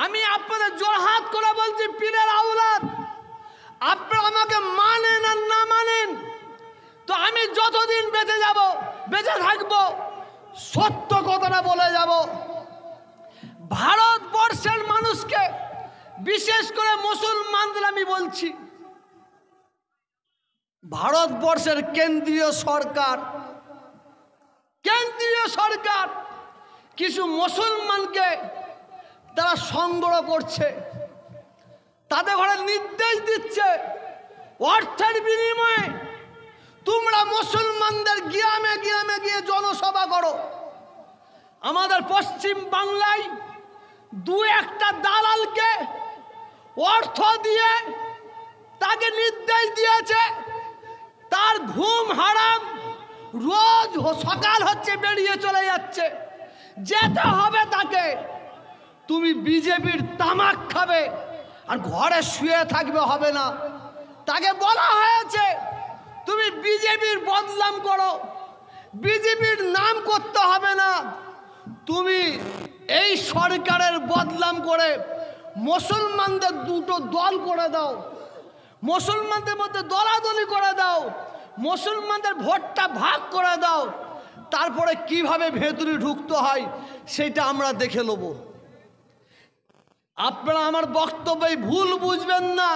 আমি আপনাদের জোরহাত করে বলছি, পীরের আওলাদ, আপনারা আমাকে মানেন আর না মানেন, তো আমি যতদিন বেঁচে থাকবো সত্য কথাটা বলে যাব। ভারতবর্ষের মানুষকে, বিশেষ করে মুসলমানদের আমি বলছি, ভারতবর্ষের কেন্দ্রীয় সরকার কিছু মুসলমানকে তারা সংগ্রহ করছে, তাদের ঘরে নির্দেশ দিচ্ছে অর্থের বিনিময়ে তোমরা মুসলমানদের গ্রামে গ্রামে গিয়ে জনসভা করো। আমাদের পশ্চিম বাংলায় দু একটা দালালকে অর্থ দিয়ে তাকে নির্দেশ দিয়েছে, তার ঘুম হারাম, রোজ সকাল হচ্ছে বেরিয়ে চলে যাচ্ছে, যেতে হবে তাকে। তুমি বিজেপির তামাক খাবে আর ঘরে শুয়ে থাকবে হবে না। তাকে বলা হয়েছে তুমি বিজেপির বদনাম করো, বিজেপির নাম করতে হবে না, তুমি এই সরকারের বদনাম করে মুসলমানদের দুটো দল করে দাও, মুসলমানদের মধ্যে দলাদলি করে দাও, মুসলমানদের ভোটটা ভাগ করে দাও, তারপরে কিভাবে ভেতরে ঢুকতে হয় সেটা আমরা দেখে নেব। আপনারা আমার বক্তব্যে ভুল বুঝবেন না।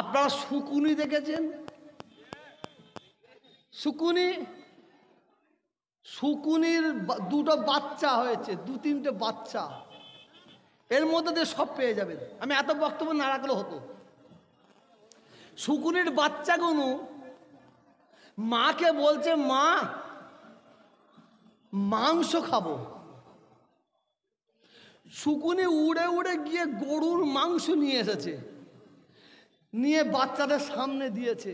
আপনারা শকুনি দেখেছেন? শকুনির দুটো বাচ্চা হয়েছে, দু তিনটে বাচ্চা, এর মধ্যে দিয়ে সব পেয়ে যাবেন। আমি এত বক্তব্য না রাখলে হতো। শকুনির বাচ্চাগুলো মাকে বলছে, মা মাংস খাবো। শকুনি উড়ে উড়ে গিয়ে গরুর মাংস নিয়ে এসেছে, নিয়ে বাচ্চাদের সামনে দিয়েছে।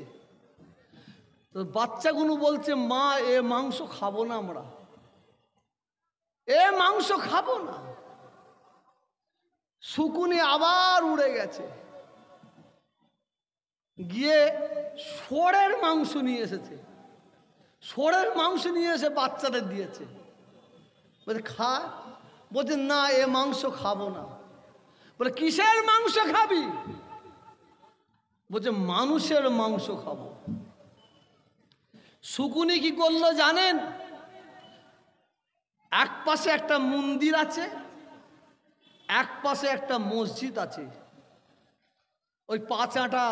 তো বাচ্চাগুলো বলছে, মা এ মাংস খাবো না, আমরা এ মাংস খাবো না। শকুনি আবার উড়ে গেছে, গিয়ে ষোঁড়ের মাংস নিয়ে এসেছে, ষোঁড়ের মাংস নিয়ে এসে বাচ্চাদের দিয়েছে। বলছে খা, বলছে না এ মাংস খাবো না। বলে কিসের মাংস খাবি? বলছে মানুষের মাংস খাবো। শকুনি কি করলো জানেন? এক পাশে একটা মন্দির আছে, এক পাশে একটা মসজিদ আছে। ওই 5-8টা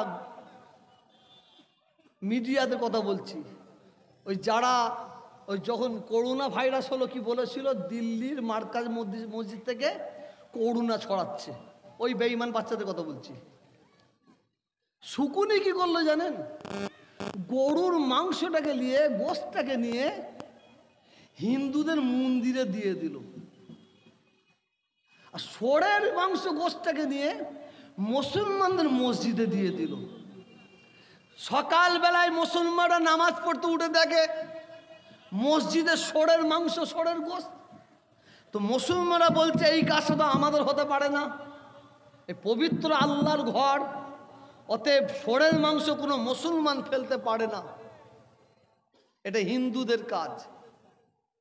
মিডিয়াতে কথা বলছি, ওই যারা ওই যখন করোনা ভাইরাস হলো কি বলেছিল, দিল্লির মার্কাজ মসজিদ থেকে করোনা ছড়াচ্ছে, ওই বেঈমান বাচ্চাদের কথা বলছি। শকুনি কি করলো জানেন? গরুর মাংসটাকে নিয়ে, গোশটাকে নিয়ে হিন্দুদের মন্দিরে দিয়ে দিল, আর ষোঁড়ের মাংস গোশটাকে নিয়ে মুসলমানদের মসজিদে দিয়ে দিল। সকালবেলায় মুসলমানরা নামাজ পড়তে উঠে দেখে মসজিদে ষোঁড়ের মাংস, ষোঁড়ের গোশ। তো মুসলমানরা বলছে এই কাজটা তো আমাদের হতে পারে না, এই পবিত্র আল্লাহর ঘর, অতএব ষোঁড়ের মাংস কোনো মুসলমান ফেলতে পারে না, এটা হিন্দুদের কাজ,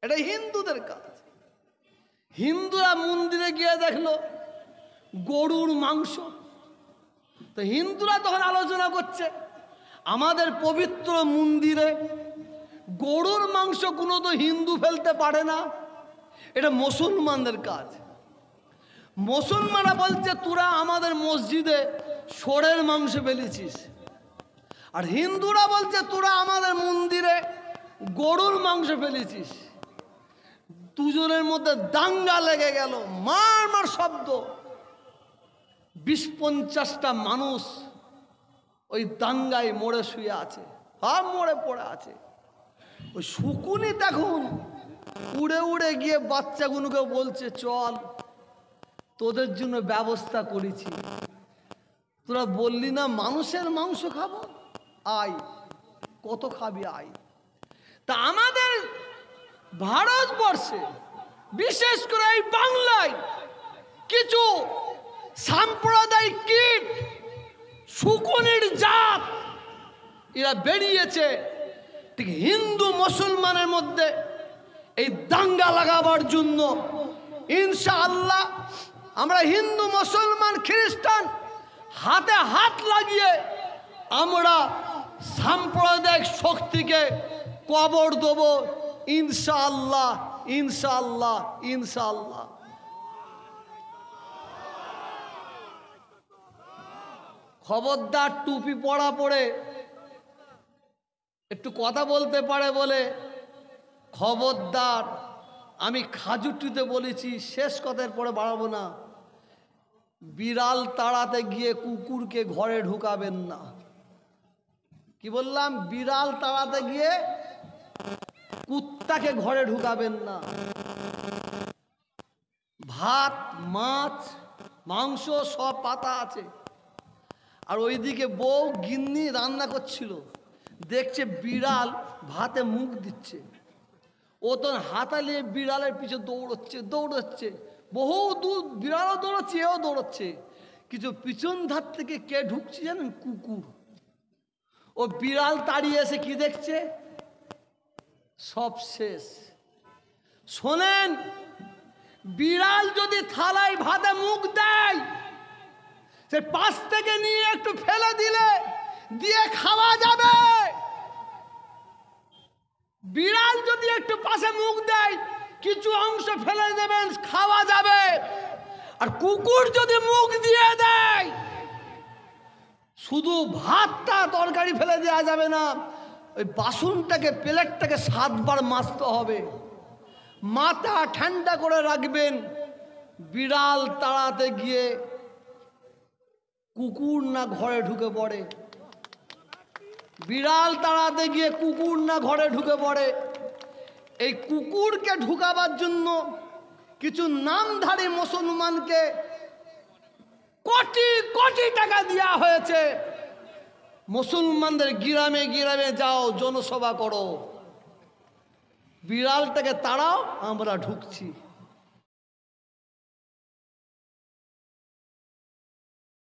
এটা হিন্দুদের কাজ। হিন্দুরা মন্দিরে গিয়ে দেখলো গরুর মাংস। তো হিন্দুরা তখন আলোচনা করছে, আমাদের পবিত্র মন্দিরে গরুর মাংস কোনো তো হিন্দু ফেলতে পারে না, এটা মুসলমানদের কাজ। মুসলমানরা বলছে তোরা আমাদের মসজিদে ষোঁড়ের মাংস ফেলেছিস, আর হিন্দুরা বলছে তোরা আমাদের মন্দিরে গরুর মাংস ফেলেছিস। দুজনের মধ্যে দাঙ্গা লেগে গেল, মার মার শব্দ। 20-50টা মানুষ ওই দাঙ্গায় মরে শুয়ে আছে, সব মরে পড়ে আছে। ওই শকুনি দেখুন উড়ে উড়ে গিয়ে বাচ্চাগুলোকে বলছে, চল তোদের জন্য ব্যবস্থা করেছি, তোরা বললি না মানুষের মাংস খাবো, আয় কত খাবি আয়। তা আমাদের ভারতবর্ষে, বিশেষ করে এই বাংলায় কিছু সাম্প্রদায়িক কীট, শকুনির জাত, এরা বেরিয়েছে ঠিক হিন্দু মুসলমানের মধ্যে এই দাঙ্গা লাগাবার জন্য। ইনশাআল্লাহ আমরা হিন্দু, মুসলমান, খ্রিস্টান হাতে হাত লাগিয়ে আমরা সাম্প্রদায়িক শক্তিকে কবর দেব ইনশাআল্লাহ, ইনশাআল্লাহ, ইনশাআল্লাহ। খবরদার টুপি পরা পড়ে একটু কথা বলতে পারে বলে খবরদার। আমি খাজুটিতে বলেছি, শেষ কথার পরে বাড়াবো না, বিড়াল তাড়াতে গিয়ে কুকুরকে ঘরে ঢুকাবেন না। কি বললাম? বিড়াল তাড়াতে গিয়ে কুত্তাকে ঘরে ঢুকাবেন না। ভাত, মাছ, মাংস সব পাতা আছে, আর ওইদিকে বউ গিন্নি রান্না করছিল, দেখছে বিড়াল ভাতে মুখ দিচ্ছে। ও তো হাতালিয়ে বিড়ালের পিছু দৌড়চ্ছে, বহু দূর বিড়ালও দৌড়চ্ছে, এও দৌড়চ্ছে। কিছু পিছন ধার থেকে কে ঢুকছে জানেন? কুকুর। ও বিড়াল তাড়িয়ে এসে কি দেখছে? সব শেষ। শোনেন, বিড়াল যদি থালায় ভাতে মুখ দেয়, সে পাশ থেকে নিয়ে একটু ফেলে দিয়ে খাওয়া যাবে। বিড়াল যদি একটু পাশে মুখ দেয়, কিছু অংশ ফেলে দেবেন, খাওয়া যাবে। আর কুকুর যদি মুখ দিয়ে দেয়, শুধু ভাতটা তরকারি ফেলে দেওয়া যাবে না, ওই বাসনটাকে, প্লেটটাকে 7 বার মাজতে হবে। মাথা ঠান্ডা করে রাখবেন। বিড়াল তাড়াতে গিয়ে কুকুর না ঘরে ঢুকে পড়ে, বিড়াল তাড়াতে গিয়ে কুকুর না ঘরে ঢুকে পড়ে। এই কুকুরকে ঢুকাবার জন্য কিছু নামধারী মুসলমানকে কোটি কোটি টাকা দেওয়া হয়েছে। মুসলমানদের গ্রামে গ্রামে যাও, জনসভা করো, বিড়ালটাকে তাড়াও, আমরা ঢুকছি।